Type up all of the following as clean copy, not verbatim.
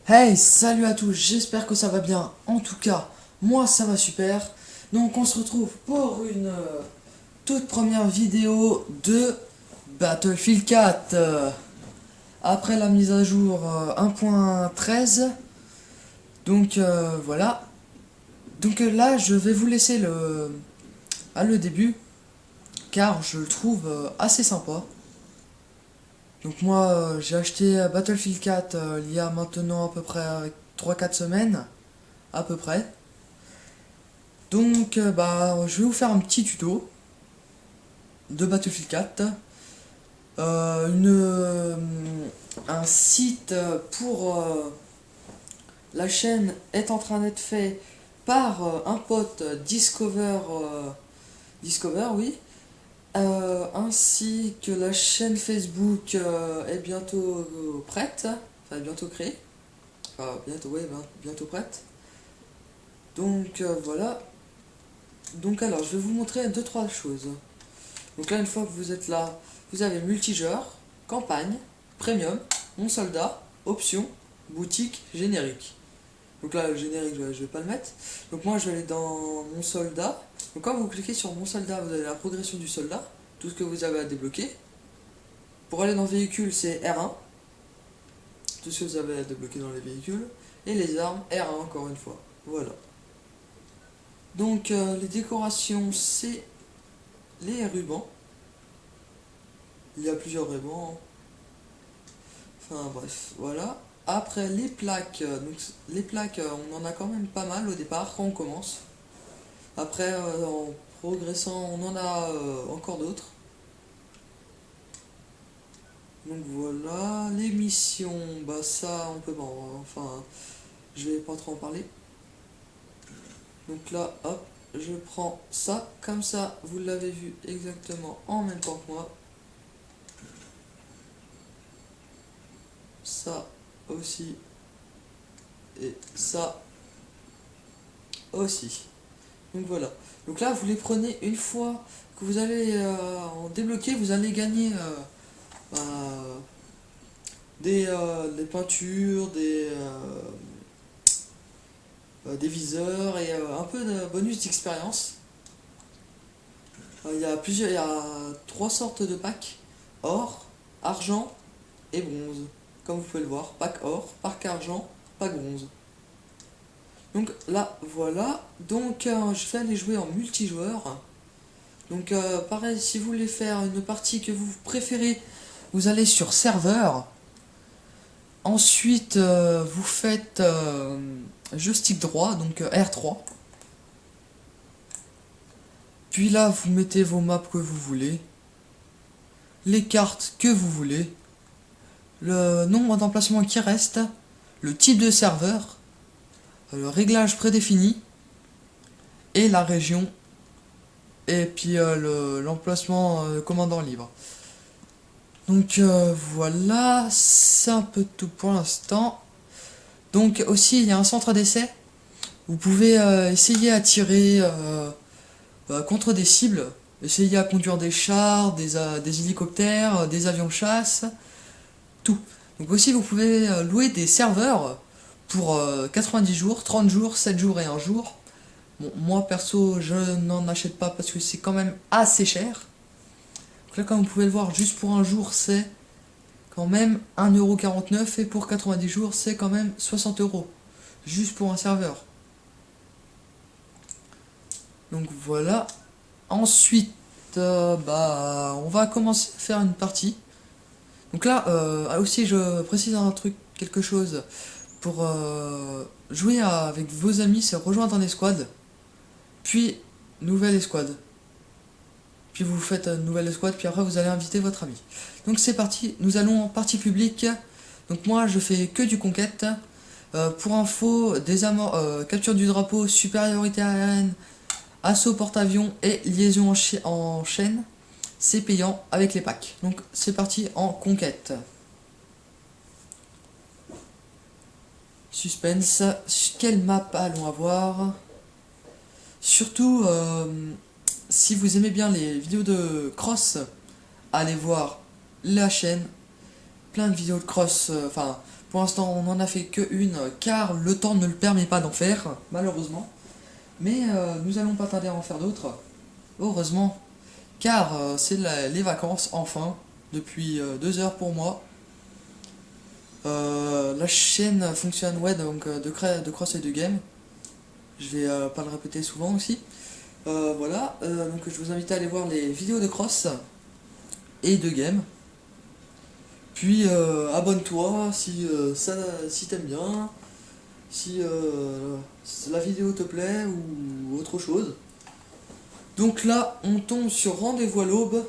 Hey, salut à tous, j'espère que ça va bien. En tout cas, moi ça va super. Donc on se retrouve pour une toute première vidéo de Battlefield 4. Après la mise à jour 1.13. Donc voilà. Donc là je vais vous laisser le début car je le trouve assez sympa. Donc moi j'ai acheté Battlefield 4 il y a maintenant à peu près 3-4 semaines. À peu près. Donc, je vais vous faire un petit tuto de Battlefield 4. Un site pour la chaîne est en train d'être fait par un pote Discover, oui. Ainsi que la chaîne Facebook est bientôt prête, enfin bientôt créée, enfin bientôt, ouais, bientôt prête. Donc voilà. Donc alors, je vais vous montrer deux trois choses. Donc là, une fois que vous êtes là, vous avez multijoueur, campagne, premium, mon soldat, option, boutique, générique. Donc là, le générique, je vais pas le mettre. Donc moi, je vais aller dans mon soldat. Donc quand vous cliquez sur mon soldat, vous avez la progression du soldat, tout ce que vous avez à débloquer. Pour aller dans véhicule, c'est R1, tout ce que vous avez à débloquer dans les véhicules. Et les armes, R1 encore une fois. Voilà. Donc les décorations, c'est les rubans. Il y a plusieurs rubans. Enfin bref, voilà. Après les plaques, on en a quand même pas mal au départ quand on commence. Après en progressant on en a encore d'autres. Donc voilà, les missions, bah ça on peut enfin je vais pas trop en parler. Donc là hop, je prends ça, comme ça vous l'avez vu exactement en même temps que moi. Ça aussi et ça aussi. Donc voilà. Donc là, vous les prenez une fois que vous allez en débloquer, vous allez gagner euh, des peintures, des viseurs et un peu de bonus d'expérience. Il y a trois sortes de packs or, argent et bronze. Comme vous pouvez le voir, pack or, pack argent, pack bronze. Donc là, voilà. Donc je vais aller jouer en multijoueur. Donc pareil, si vous voulez faire une partie que vous préférez, vous allez sur serveur. Ensuite, vous faites joystick droit, donc R3. Puis là, vous mettez vos maps que vous voulez, les cartes que vous voulez, le nombre d'emplacements qui reste, le type de serveur, le réglage prédéfini, et la région, et puis l'emplacement commandant libre. Donc voilà, c'est un peu tout pour l'instant. Donc aussi, il y a un centre d'essai. Vous pouvez essayer à tirer contre des cibles. Essayer à conduire des chars, des hélicoptères, des avions de chasse, tout. Donc aussi, vous pouvez louer des serveurs pour 90 jours, 30 jours, 7 jours et 1 jour. Bon, moi perso, je n'en achète pas parce que c'est quand même assez cher. Donc là, comme vous pouvez le voir, juste pour un jour, c'est quand même 1,49€ et pour 90 jours, c'est quand même 60€. Juste pour un serveur. Donc voilà. Ensuite, on va commencer à faire une partie. Donc là, aussi, je précise un truc, quelque chose. Pour jouer avec vos amis, c'est rejoindre un escouade. Puis, nouvelle escouade. Puis vous faites une nouvelle escouade, puis après vous allez inviter votre ami. Donc c'est parti, nous allons en partie publique. Donc moi je fais que du conquête. Pour info, capture du drapeau, supériorité aérienne, assaut porte-avions et liaison en chaîne. C'est payant avec les packs. Donc c'est parti en conquête. Suspense, quelle map allons avoir? Surtout, si vous aimez bien les vidéos de cross, allez voir la chaîne. Plein de vidéos de cross, enfin, Pour l'instant, on n'en a fait que une, car le temps ne le permet pas d'en faire, malheureusement. Mais nous allons pas tarder à en faire d'autres, heureusement, car c'est les vacances, enfin, depuis 2 heures pour moi. La chaîne fonctionne, ouais, donc de cross et de game. Je vais pas le répéter souvent aussi. Voilà, donc je vous invite à aller voir les vidéos de cross et de game. Puis abonne-toi si t'aimes bien, si la vidéo te plaît ou autre chose. Donc là, on tombe sur Rendez-vous à l'aube.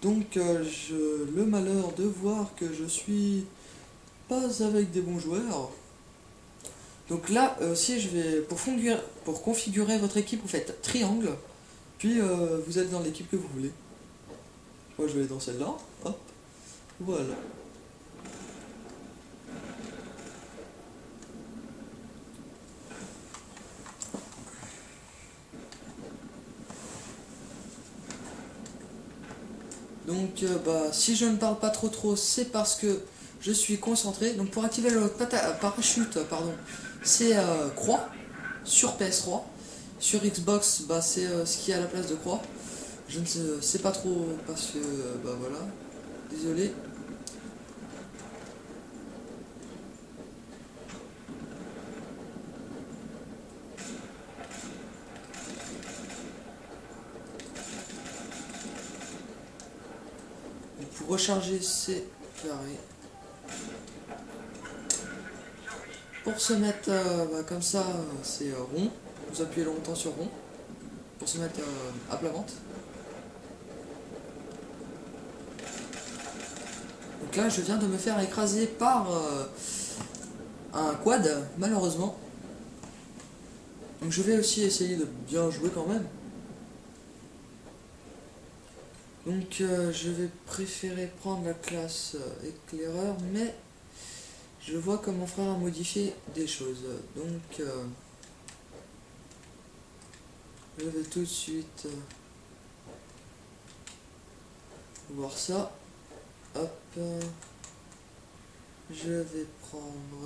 Donc le malheur de voir que je suis pas avec des bons joueurs. Donc là aussi, je vais pour configurer votre équipe, vous faites triangle, puis vous êtes dans l'équipe que vous voulez. Moi, je vais aller dans celle-là. Hop, voilà. Donc bah, si je ne parle pas trop, c'est parce que je suis concentré. Donc pour activer le parachute, pardon, c'est croix sur PS3. Sur Xbox, bah, c'est ce qui est à la place de croix. Je ne sais pas trop parce que bah voilà. Désolé. Et pour recharger, c'est carré. Pour se mettre bah, comme ça, c'est rond. Vous appuyez longtemps sur rond. Pour se mettre à plat ventre. Donc là, je viens de me faire écraser par un quad, malheureusement. Donc je vais aussi essayer de bien jouer quand même. Donc je vais préférer prendre la classe éclaireur, mais je vois que mon frère a modifié des choses. Donc je vais tout de suite voir ça. Hop. Je vais prendre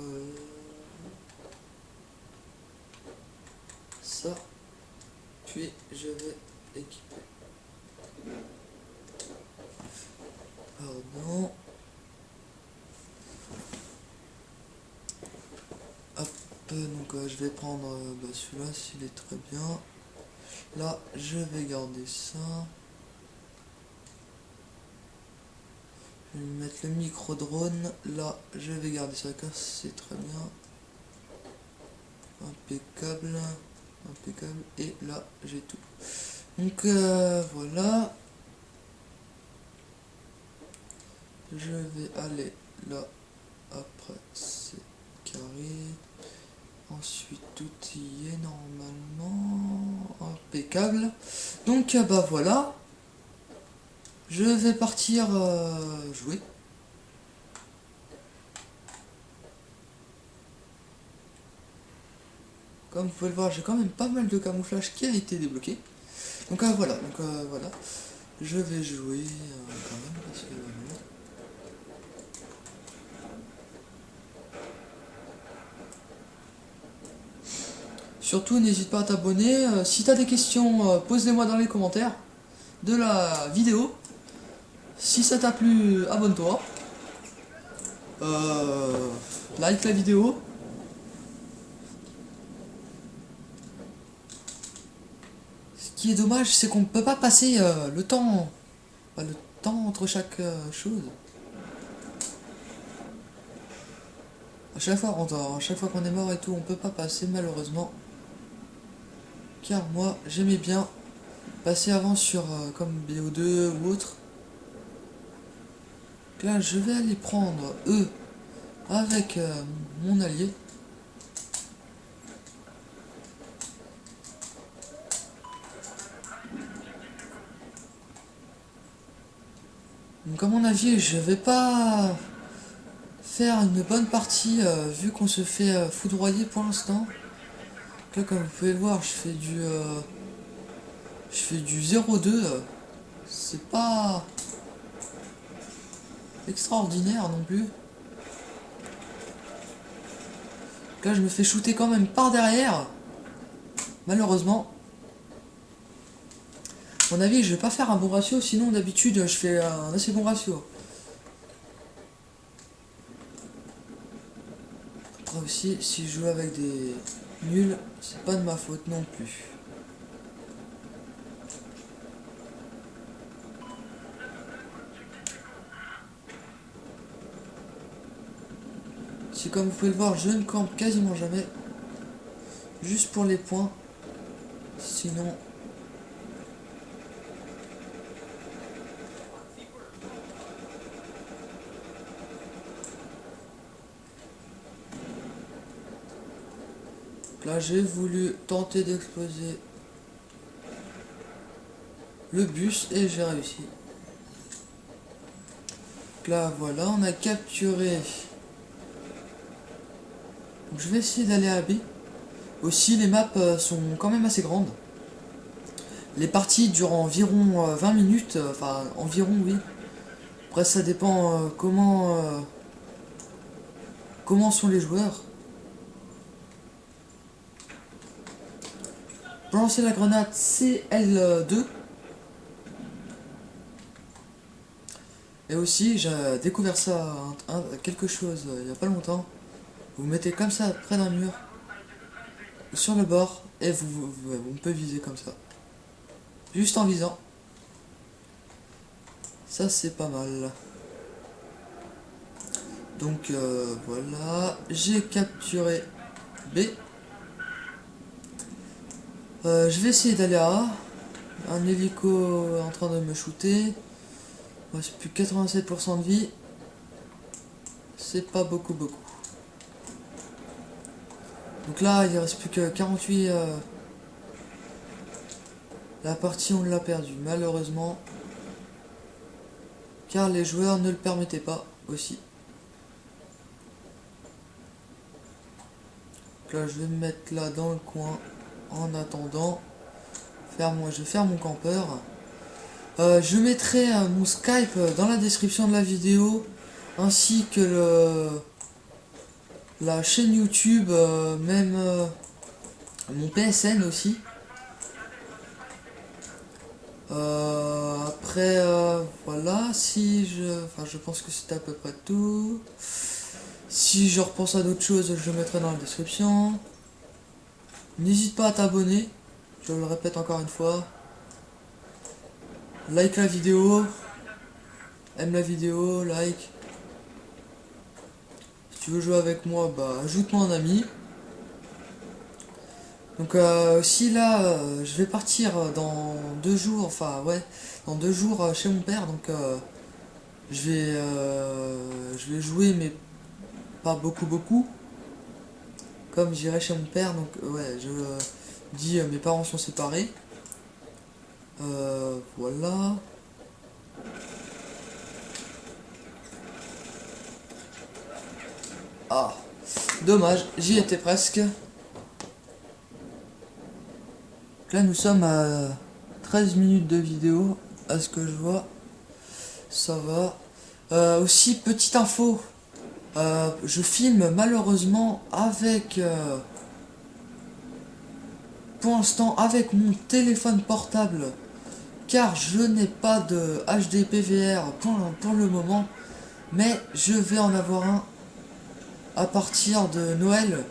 ça. Puis je vais équiper. Pardon. Hop, donc je vais prendre bah, celui-là s'il est très bien. Là, je vais garder ça. Je vais mettre le micro-drone. Là, je vais garder ça car c'est très bien. Impeccable. Impeccable. Et là, j'ai tout. Donc voilà. Je vais aller là. Après, c'est carré. Ensuite, tout y est normalement impeccable. Donc, bah voilà. Je vais partir jouer. Comme vous pouvez le voir, j'ai quand même pas mal de camouflage qui a été débloqué. Donc voilà. Donc voilà. Je vais jouer quand même parce que voilà. Surtout, n'hésite pas à t'abonner. Si tu as des questions, pose-les-moi dans les commentaires de la vidéo. Si ça t'a plu, abonne-toi. Like la vidéo. Ce qui est dommage, c'est qu'on ne peut pas passer le temps entre chaque chose. À chaque fois qu'on est mort et tout, on peut pas passer malheureusement. Car moi, j'aimais bien passer avant sur comme BO2 ou autre. Là, je vais aller prendre eux avec mon allié. Donc à mon avis, je vais pas faire une bonne partie vu qu'on se fait foudroyer pour l'instant. Là, comme vous pouvez le voir, je fais du 0,2. C'est pas extraordinaire non plus. Là je me fais shooter quand même par derrière. Malheureusement. À mon avis je vais pas faire un bon ratio, sinon d'habitude je fais un assez bon ratio. Après aussi, si je joue avec des nuls, c'est pas de ma faute non plus. Si comme vous pouvez le voir, je ne campe quasiment jamais. Juste pour les points. Sinon... Là j'ai voulu tenter d'exploser le bus et j'ai réussi. Là voilà, on a capturé. Donc, je vais essayer d'aller à B. Aussi les maps sont quand même assez grandes. Les parties durent environ 20 minutes, enfin environ oui. Après ça dépend comment sont les joueurs. Pour lancer la grenade CL2. Et aussi j'ai découvert ça, quelque chose il n'y a pas longtemps. Vous mettez comme ça près d'un mur, sur le bord, et vous pouvez viser comme ça. Juste en visant. Ça c'est pas mal. Donc voilà, j'ai capturé B. Je vais essayer d'aller à A. Un hélico est en train de me shooter. Moi c'est plus 87% de vie. C'est pas beaucoup. Donc là il reste plus que 48. La partie on l'a perdue malheureusement. Car les joueurs ne le permettaient pas aussi. Donc là je vais me mettre là dans le coin en attendant. Je vais faire mon campeur. Je mettrai mon Skype dans la description de la vidéo, ainsi que la chaîne YouTube, même mon PSN aussi. Après voilà, je pense que c'était à peu près tout. Si je repense à d'autres choses, je le mettrai dans la description. N'hésite pas à t'abonner, je le répète encore une fois. Like la vidéo, aime la vidéo, like. Si tu veux jouer avec moi, bah ajoute-moi un ami. Donc aussi là, je vais partir dans 2 jours, enfin ouais, dans 2 jours chez mon père, donc je vais jouer mais pas beaucoup. Comme j'irai chez mon père, donc ouais, je dis mes parents sont séparés. Voilà. Ah, dommage, j'y étais presque. Là nous sommes à 13 minutes de vidéo, à ce que je vois. Ça va. Aussi, petite info. Je filme malheureusement avec... pour l'instant avec mon téléphone portable. Car je n'ai pas de HD PVR pour le moment. Mais je vais en avoir un à partir de Noël.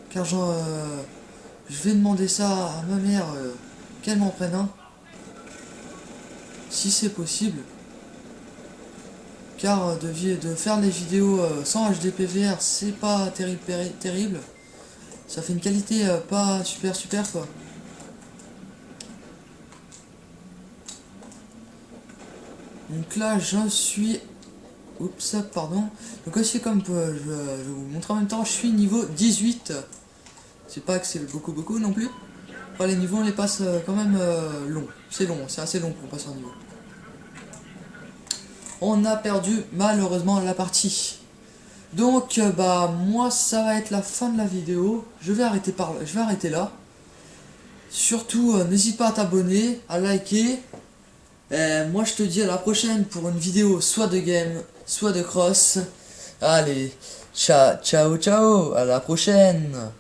Car je vais demander ça à ma mère qu'elle m'en prenne un. Si c'est possible. Car de faire les vidéos sans HD PVR, c'est pas terrible. Ça fait une qualité pas super quoi. Donc là je suis... Oups, pardon. Donc aussi comme je vous montre en même temps, je suis niveau 18. C'est pas que c'est beaucoup non plus. Enfin, les niveaux on les passe quand même long. C'est long, c'est assez long pour passer un niveau. On a perdu malheureusement la partie. Donc bah moi ça va être la fin de la vidéo. Je vais arrêter là. Surtout n'hésite pas à t'abonner, à liker. Moi je te dis à la prochaine pour une vidéo soit de game, soit de cross. Allez, ciao, ciao, ciao, à la prochaine.